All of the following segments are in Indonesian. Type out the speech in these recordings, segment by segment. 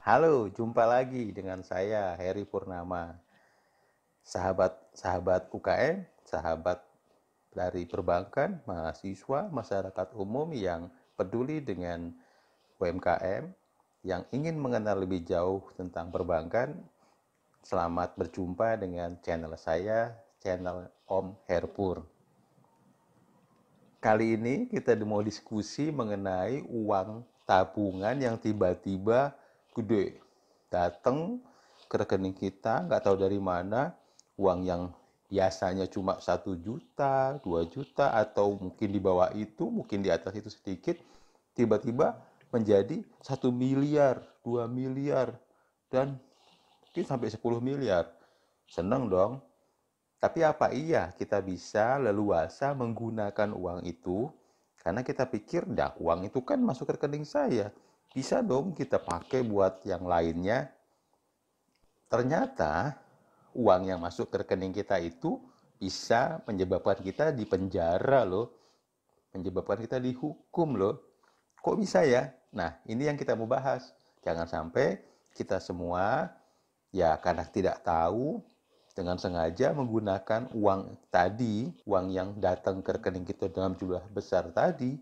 Halo, jumpa lagi dengan saya Heri Purnama, sahabat UKM, sahabat dari perbankan, mahasiswa, masyarakat umum yang peduli dengan UMKM, yang ingin mengenal lebih jauh tentang perbankan. Selamat berjumpa dengan channel saya, channel Om Herpur. Kali ini kita mau diskusi mengenai uang tabungan yang tiba-tiba gede. Datang ke rekening kita, nggak tahu dari mana, uang yang biasanya cuma 1 juta, 2 juta, atau mungkin di bawah itu, mungkin di atas itu sedikit, tiba-tiba menjadi 1 miliar, 2 miliar, dan mungkin sampai 10 miliar. Seneng dong. Tapi apa iya kita bisa leluasa menggunakan uang itu? Karena kita pikir, dah uang itu kan masuk ke rekening saya. Bisa dong kita pakai buat yang lainnya. Ternyata uang yang masuk ke rekening kita itu bisa menyebabkan kita dipenjara loh. Menyebabkan kita dihukum loh. Kok bisa ya? Nah, ini yang kita mau bahas. Jangan sampai kita semua ya karena tidak tahu dengan sengaja menggunakan uang tadi, uang yang datang ke rekening kita dalam jumlah besar tadi,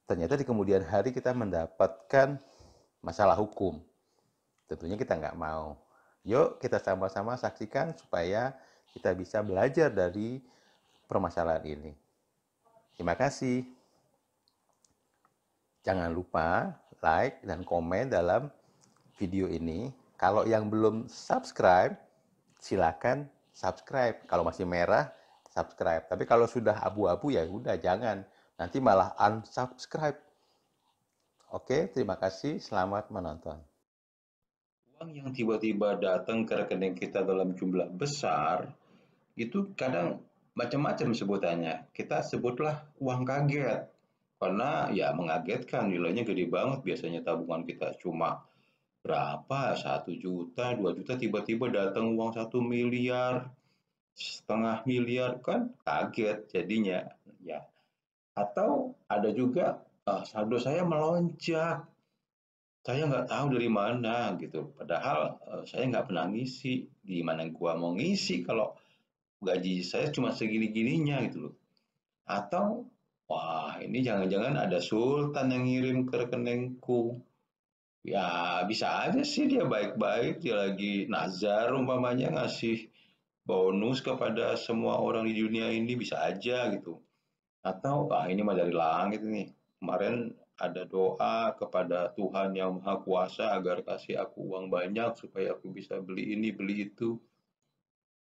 ternyata di kemudian hari kita mendapatkan masalah hukum. Tentunya kita nggak mau. Yuk kita sama-sama saksikan supaya kita bisa belajar dari permasalahan ini. Terima kasih. Jangan lupa like dan komen dalam video ini. Kalau yang belum subscribe, silakan subscribe. Kalau masih merah, subscribe. Tapi kalau sudah abu-abu ya udah jangan. Nanti malah unsubscribe. Oke, terima kasih. Selamat menonton. Uang yang tiba-tiba datang ke rekening kita dalam jumlah besar, itu kadang macam-macam sebutannya. Kita sebutlah uang kaget. Karena ya mengagetkan, nilainya gede banget. Biasanya tabungan kita cuma berapa, 1 juta, 2 juta, tiba-tiba datang uang 1 miliar, setengah miliar, kan kaget jadinya. Ya. Atau ada juga, saldo saya melonjak. Saya nggak tahu dari mana gitu, padahal, saya nggak pernah ngisi, di mana gua mau ngisi kalau gaji saya cuma segini-gininya gitu loh. Atau, wah ini jangan-jangan ada sultan yang ngirim ke rekeningku. Ya bisa aja sih dia baik-baik, dia lagi nazar umpamanya ngasih bonus kepada semua orang di dunia ini, bisa aja gitu. Atau, ah ini mah dari langit nih. Kemarin ada doa kepada Tuhan yang Maha Kuasa agar kasih aku uang banyak supaya aku bisa beli ini, beli itu.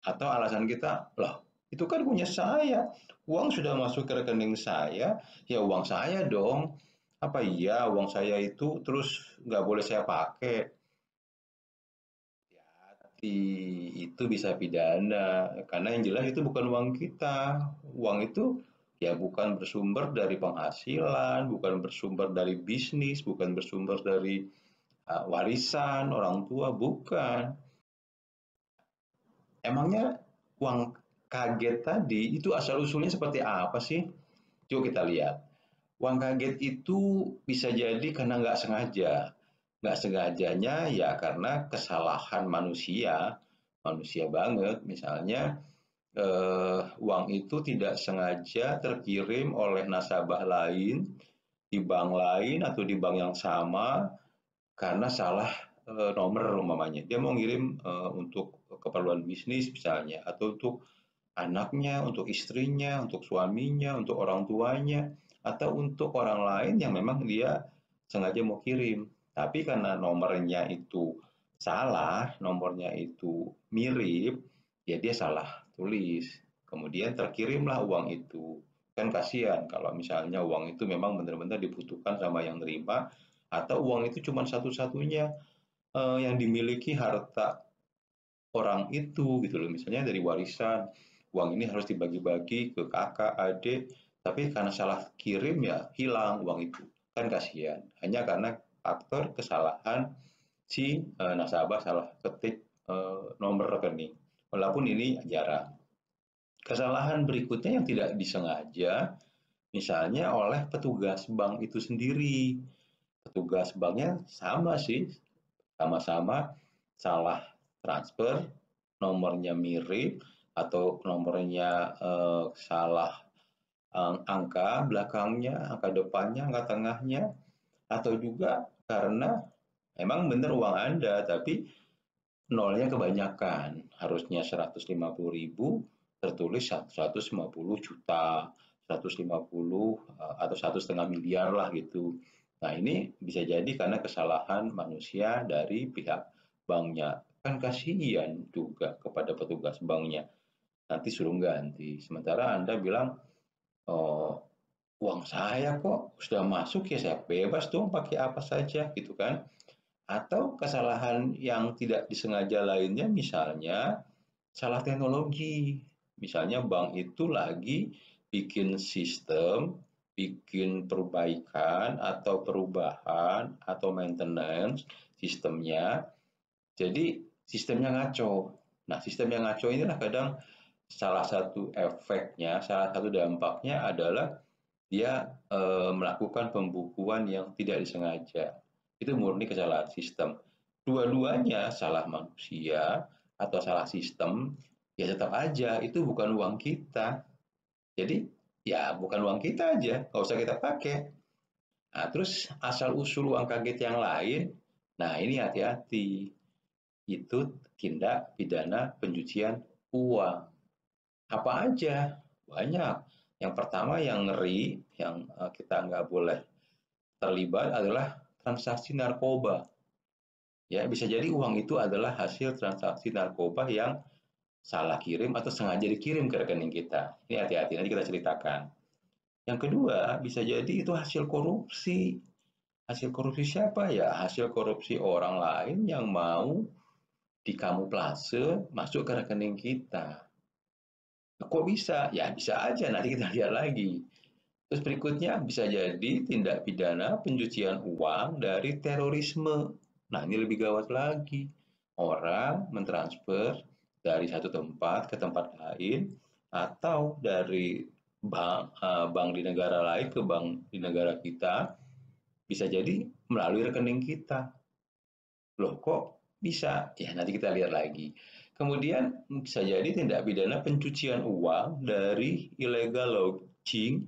Atau alasan kita, lah itu kan punya saya. Uang sudah masuk ke rekening saya, ya uang saya dong. Apa iya uang saya itu terus nggak boleh saya pakai? Hati-hati, itu bisa pidana. Karena yang jelas itu bukan uang kita. Uang itu ya bukan bersumber dari penghasilan, bukan bersumber dari bisnis, bukan bersumber dari warisan orang tua, bukan. Emangnya uang kaget tadi itu asal-usulnya seperti apa sih? Yuk kita lihat. Uang kaget itu bisa jadi karena nggak sengaja. Nggak sengajanya ya karena kesalahan manusia, manusia banget. Misalnya uang itu tidak sengaja terkirim oleh nasabah lain di bank lain atau di bank yang sama karena salah nomor umpamanya. Dia mau ngirim untuk keperluan bisnis misalnya atau untuk anaknya, untuk istrinya, untuk suaminya, untuk orang tuanya, atau untuk orang lain yang memang dia sengaja mau kirim. Tapi karena nomornya itu salah, nomornya itu mirip, ya dia salah tulis. Kemudian terkirimlah uang itu. Kan kasihan kalau misalnya uang itu memang benar-benar dibutuhkan sama yang terima, atau uang itu cuma satu-satunya yang dimiliki harta orang itu gitu loh. Misalnya dari warisan, uang ini harus dibagi-bagi ke kakak, adik, tapi karena salah kirim ya hilang uang itu. Kan kasihan. Hanya karena faktor kesalahan si nasabah salah ketik nomor rekening. Walaupun ini jarang. Kesalahan berikutnya yang tidak disengaja, misalnya oleh petugas bank itu sendiri. Petugas banknya sama sih, sama-sama salah transfer, nomornya mirip, atau nomornya salah angka belakangnya, angka depannya, angka tengahnya, atau juga karena emang benar uang Anda, tapi nolnya kebanyakan. Harusnya 150.000, tertulis 150 juta, 150 atau 1,5 miliar lah gitu. Nah ini bisa jadi karena kesalahan manusia dari pihak banknya. Kan kasihan juga kepada petugas banknya. Nanti suruh ganti. Sementara Anda bilang, oh, uang saya kok sudah masuk ya saya bebas dong pakai apa saja gitu kan. Atau kesalahan yang tidak disengaja lainnya misalnya salah teknologi. Misalnya bank itu lagi bikin sistem, bikin perbaikan atau perubahan atau maintenance sistemnya. Jadi sistemnya ngaco. Nah, sistem yang ngaco inilah kadang salah satu efeknya, salah satu dampaknya adalah dia melakukan pembukuan yang tidak disengaja. Itu murni kesalahan sistem. Dua-duanya salah manusia atau salah sistem, ya tetap aja itu bukan uang kita. Jadi ya bukan uang kita aja, nggak usah kita pakai. Nah, terus asal usul uang kaget yang lain, nah ini hati-hati. Itu tindak pidana pencucian uang. Apa aja? Banyak. Yang pertama yang ngeri, yang kita nggak boleh terlibat adalah transaksi narkoba. Ya, bisa jadi uang itu adalah hasil transaksi narkoba yang salah kirim atau sengaja dikirim ke rekening kita. Ini hati-hati, nanti kita ceritakan. Yang kedua, bisa jadi itu hasil korupsi. Hasil korupsi siapa ya? Hasil korupsi orang lain yang mau dikamuflase masuk ke rekening kita. Kok bisa? Ya bisa aja, nanti kita lihat lagi. Terus berikutnya bisa jadi tindak pidana pencucian uang dari terorisme. Nah ini lebih gawat lagi. Orang mentransfer dari satu tempat ke tempat lain atau dari bank di negara lain ke bank di negara kita bisa jadi melalui rekening kita. Loh kok bisa? Ya nanti kita lihat lagi. Kemudian bisa jadi tindak pidana pencucian uang dari illegal lodging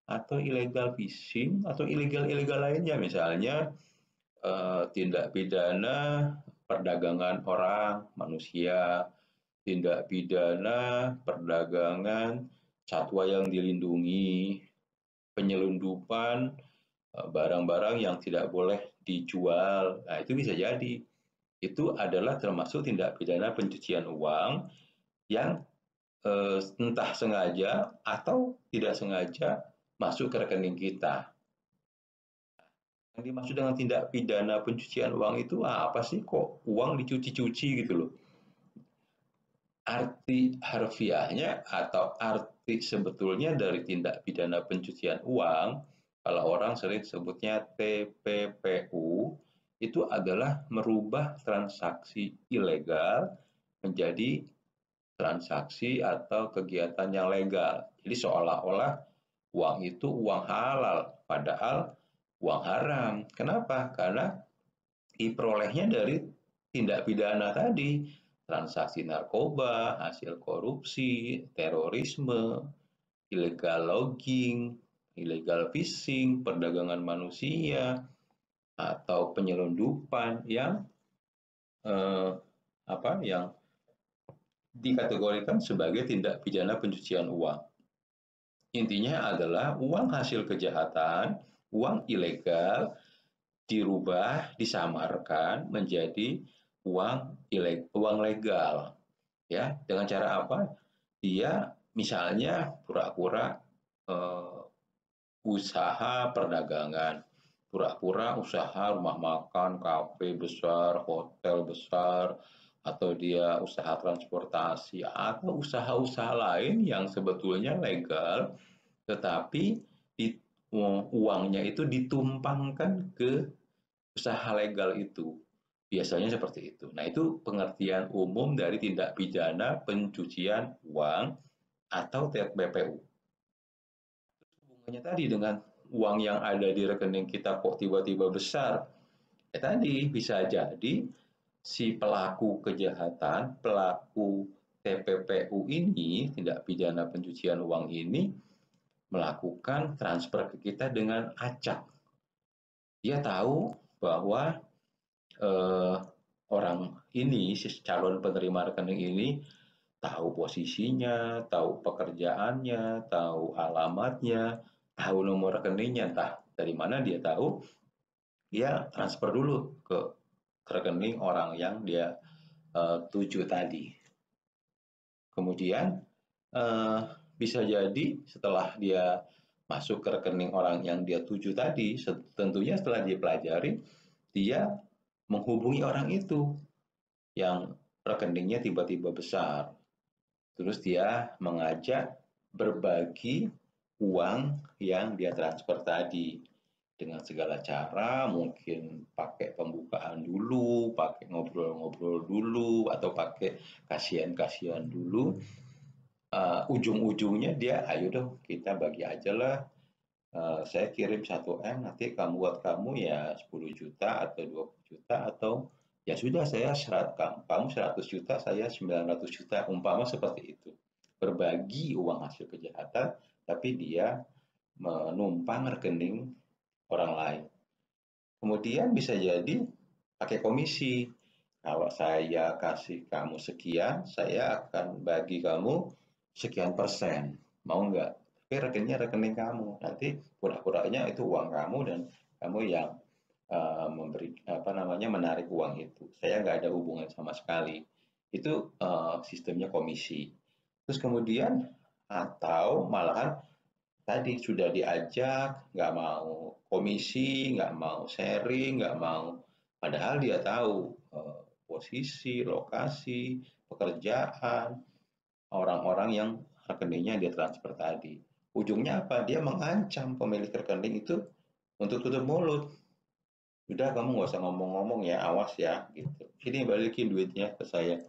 atau illegal fishing atau ilegal-ilegal lainnya. Misalnya tindak pidana perdagangan orang, manusia, tindak pidana perdagangan satwa yang dilindungi, penyelundupan barang-barang yang tidak boleh dijual. Nah, itu bisa jadi. Itu adalah termasuk tindak pidana pencucian uang yang entah sengaja atau tidak sengaja masuk ke rekening kita. Yang dimaksud dengan tindak pidana pencucian uang itu apa sih? Kok uang dicuci-cuci gitu loh. Arti harfiahnya atau arti sebetulnya dari tindak pidana pencucian uang, kalau orang sering sebutnya TPPU, itu adalah merubah transaksi ilegal menjadi transaksi atau kegiatan yang legal. Jadi seolah-olah uang itu uang halal, padahal uang haram. Kenapa? Karena diperolehnya dari tindak pidana tadi, transaksi narkoba, hasil korupsi, terorisme, illegal logging, illegal fishing, perdagangan manusia, atau penyelundupan yang eh, yang dikategorikan sebagai tindak pidana pencucian uang. Intinya adalah uang hasil kejahatan, uang ilegal dirubah, disamarkan menjadi uang legal. Ya, dengan cara apa? Dia misalnya pura-pura usaha perdagangan, pura-pura usaha rumah makan, kafe besar, hotel besar, atau dia usaha transportasi, atau usaha-usaha lain yang sebetulnya legal, tetapi uangnya itu ditumpangkan ke usaha legal itu. Biasanya seperti itu. Nah, itu pengertian umum dari tindak pidana pencucian uang atau TPPU. Hubungannya tadi dengan uang yang ada di rekening kita kok tiba-tiba besar. Ya tadi bisa jadi si pelaku kejahatan, pelaku TPPU ini, tindak pidana pencucian uang ini melakukan transfer ke kita dengan acak. Dia tahu bahwa eh, orang ini, si calon penerima rekening ini tahu posisinya, tahu pekerjaannya, tahu alamatnya, tahu nomor rekeningnya, entah dari mana dia tahu, dia transfer dulu ke rekening orang yang dia tuju tadi. Kemudian eh, bisa jadi setelah dia masuk ke rekening orang yang dia tuju tadi, tentunya setelah dia pelajari, dia menghubungi orang itu yang rekeningnya tiba-tiba besar. Terus dia mengajak berbagi uang yang dia transfer tadi dengan segala cara, mungkin pakai pembukaan dulu, pakai ngobrol-ngobrol dulu, atau pakai kasihan-kasihan dulu. Ujung-ujungnya dia, ayo dong kita bagi aja lah. Saya kirim 1 M, nanti kamu buat kamu ya 10 juta atau 20 juta, atau ya sudah saya kamu 100 juta, saya 900 juta, umpama seperti itu. Berbagi uang hasil kejahatan, tapi dia menumpang rekening orang lain. Kemudian bisa jadi pakai komisi. Kalau saya kasih kamu sekian, saya akan bagi kamu sekian persen. Mau nggak? Tapi rekeningnya rekening kamu. Nanti pura-puranya itu uang kamu dan kamu yang memberi apa namanya menarik uang itu. Saya nggak ada hubungan sama sekali. Itu sistemnya komisi. Terus kemudian atau malahan tadi sudah diajak, nggak mau komisi, nggak mau sharing, nggak mau. Padahal dia tahu posisi, lokasi, pekerjaan, orang-orang yang rekeningnya dia transfer tadi. Ujungnya apa? Dia mengancam pemilik rekening itu untuk tutup mulut. Udah kamu nggak usah ngomong-ngomong ya, awas ya, gitu. Ini balikin duitnya ke saya.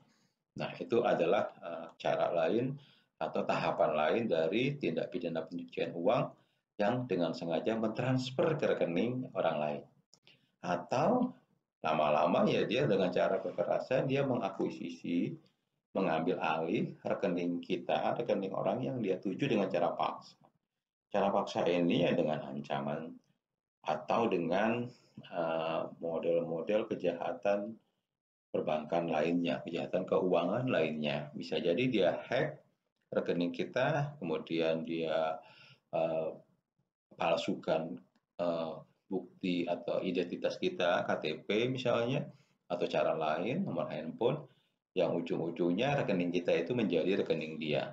Nah, itu adalah cara lain atau tahapan lain dari tindak pidana pencucian uang yang dengan sengaja mentransfer ke rekening orang lain. Atau lama-lama ya dia dengan cara kekerasan dia mengakuisisi, mengambil alih rekening kita, rekening orang yang dia tuju dengan cara paksa. Cara paksa ini ya dengan ancaman atau dengan model-model kejahatan perbankan lainnya, kejahatan keuangan lainnya. Bisa jadi dia hack rekening kita, kemudian dia uh, palsukan uh, bukti atau identitas kita, KTP misalnya, atau cara lain, nomor handphone, yang ujung-ujungnya rekening kita itu menjadi rekening dia.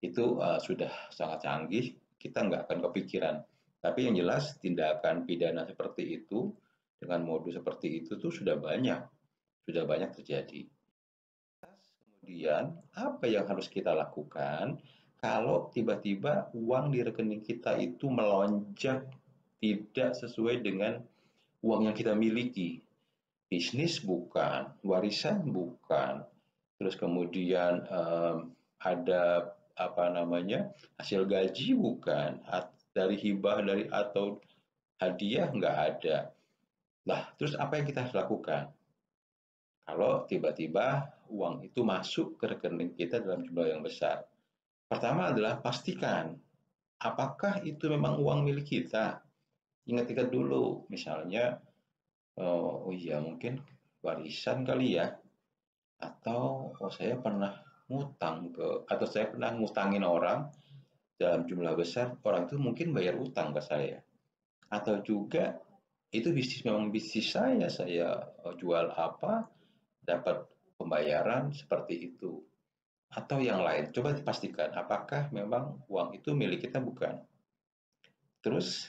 Itu sudah sangat canggih, kita nggak akan kepikiran. Tapi yang jelas tindakan pidana seperti itu, dengan modus seperti itu tuh sudah banyak terjadi. Kemudian, apa yang harus kita lakukan kalau tiba-tiba uang di rekening kita itu melonjak tidak sesuai dengan uang yang kita miliki? Bisnis bukan, warisan bukan, terus kemudian ada apa namanya hasil gaji bukan, dari hibah dari atau hadiah nggak ada. Nah, terus apa yang kita harus lakukan? Kalau tiba-tiba uang itu masuk ke rekening kita dalam jumlah yang besar. Pertama adalah pastikan apakah itu memang uang milik kita. Ingat-ingat dulu, misalnya, oh iya mungkin warisan kali ya, atau oh saya pernah ngutang ke, atau saya pernah ngutangin orang dalam jumlah besar, orang itu mungkin bayar utang ke saya. Atau juga itu bisnis memang bisnis saya jual apa, dapat pembayaran seperti itu. Atau yang lain, coba dipastikan apakah memang uang itu milik kita bukan. Terus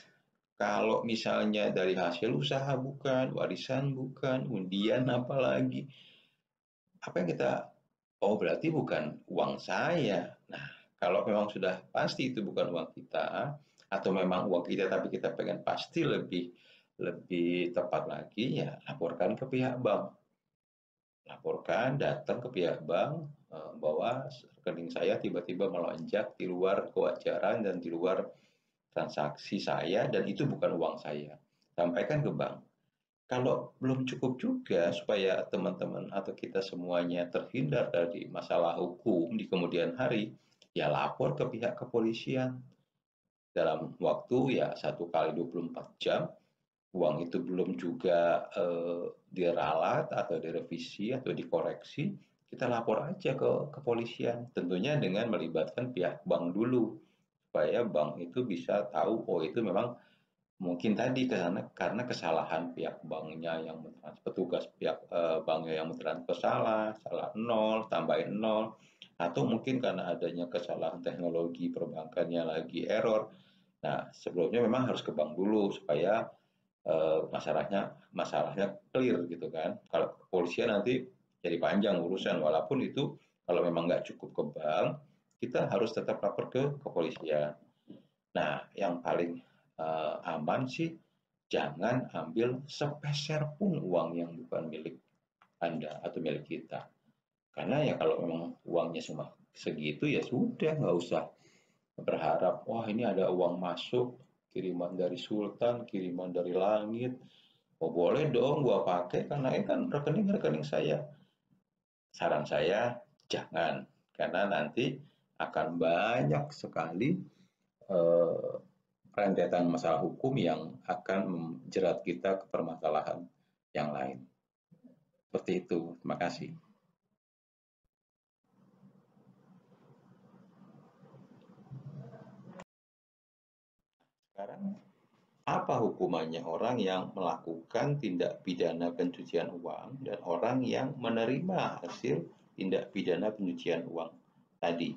kalau misalnya dari hasil usaha bukan, warisan bukan, undian apalagi, apa yang kita, oh berarti bukan uang saya. Nah, kalau memang sudah pasti itu bukan uang kita, atau memang uang kita tapi kita pengen pasti lebih lebih tepat lagi, ya laporkan ke pihak bank. Laporkan, datang ke pihak bank bahwa rekening saya tiba-tiba melonjak di luar kewajaran dan di luar transaksi saya dan itu bukan uang saya. Sampaikan ke bank. Kalau belum cukup juga supaya teman-teman atau kita semuanya terhindar dari masalah hukum di kemudian hari, ya lapor ke pihak kepolisian dalam waktu ya 1 kali 24 jam. Uang itu belum juga diralat atau direvisi atau dikoreksi, kita lapor aja ke kepolisian. Tentunya dengan melibatkan pihak bank dulu, supaya bank itu bisa tahu, oh itu memang mungkin tadi karena kesalahan pihak banknya yang mentransfer, petugas pihak banknya yang mentransfer salah nol, tambahin nol, atau mungkin karena adanya kesalahan teknologi perbankannya lagi error. Nah, sebelumnya memang harus ke bank dulu supaya masalahnya clear gitu kan. Kalau kepolisian nanti jadi panjang urusan, walaupun itu kalau memang nggak cukup ke bank, kita harus tetap lapor ke kepolisian. Nah, yang paling aman sih jangan ambil sepeser pun uang yang bukan milik Anda atau milik kita. Karena ya kalau memang uangnya cuma segitu ya sudah nggak usah berharap, wah ini ada uang masuk, kiriman dari sultan, kiriman dari langit. Oh boleh dong gua pakai karena ini kan rekening-rekening saya. Saran saya jangan, karena nanti akan banyak sekali eh, rentetan masalah hukum yang akan menjerat kita ke permasalahan yang lain. Seperti itu. Terima kasih. Sekarang apa hukumannya orang yang melakukan tindak pidana pencucian uang dan orang yang menerima hasil tindak pidana pencucian uang tadi?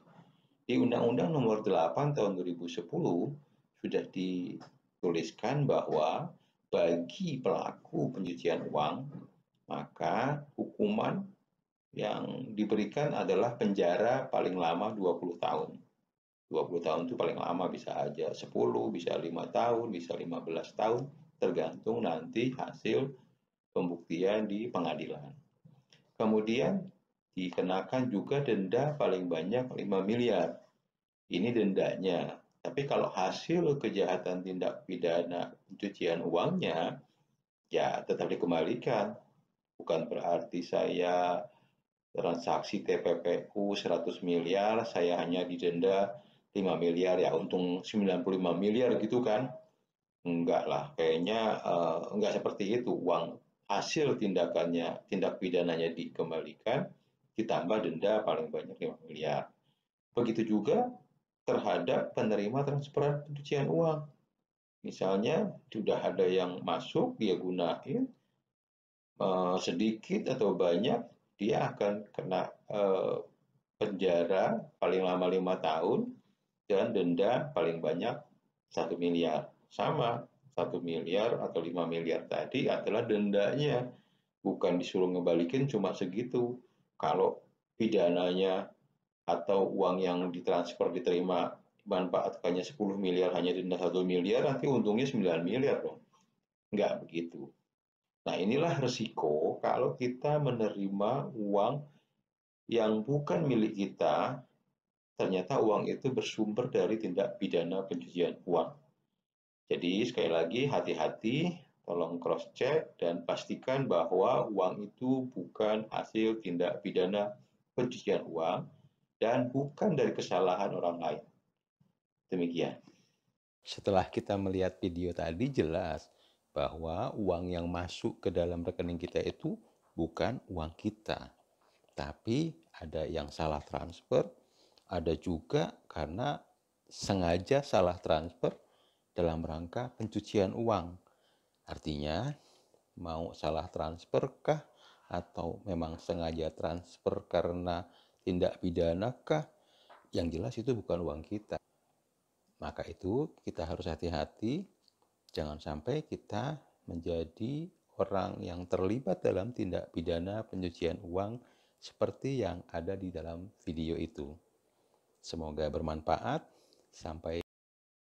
Di Undang-Undang Nomor 8 Tahun 2010 sudah dituliskan bahwa bagi pelaku pencucian uang, maka hukuman yang diberikan adalah penjara paling lama 20 tahun. 20 tahun itu paling lama, bisa aja 10, bisa 5 tahun, bisa 15 tahun, tergantung nanti hasil pembuktian di pengadilan. Kemudian dikenakan juga denda paling banyak 5 miliar. Ini dendanya. Tapi kalau hasil kejahatan tindak pidana pencucian uangnya, ya tetap dikembalikan. Bukan berarti saya transaksi TPPU 100 miliar, saya hanya didenda 5 miliar, ya untung 95 miliar gitu kan. Enggak lah, kayaknya enggak seperti itu. Uang hasil tindakannya, tindak pidananya dikembalikan, ditambah denda paling banyak 5 miliar. Begitu juga terhadap penerima transferan pencucian uang. Misalnya sudah ada yang masuk, dia gunain sedikit atau banyak, dia akan kena penjara paling lama 5 tahun dan denda paling banyak 1 miliar. Sama, 1 miliar atau 5 miliar tadi adalah dendanya, bukan disuruh ngebalikin cuma segitu. Kalau pidananya atau uang yang ditransfer diterima manfaatkannya 10 miliar, hanya denda 1 miliar, nanti untungnya 9 miliar dong. Enggak begitu. Nah, inilah resiko kalau kita menerima uang yang bukan milik kita, ternyata uang itu bersumber dari tindak pidana pencucian uang. Jadi sekali lagi hati-hati, tolong cross check dan pastikan bahwa uang itu bukan hasil tindak pidana pencucian uang dan bukan dari kesalahan orang lain. Demikian. Setelah kita melihat video tadi, jelas bahwa uang yang masuk ke dalam rekening kita itu bukan uang kita, tapi ada yang salah transfer, ada juga karena sengaja salah transfer dalam rangka pencucian uang. Artinya, mau salah transfer kah atau memang sengaja transfer karena tindak pidana kah? Yang jelas itu bukan uang kita. Maka itu kita harus hati-hati, jangan sampai kita menjadi orang yang terlibat dalam tindak pidana pencucian uang seperti yang ada di dalam video itu. Semoga bermanfaat. Sampai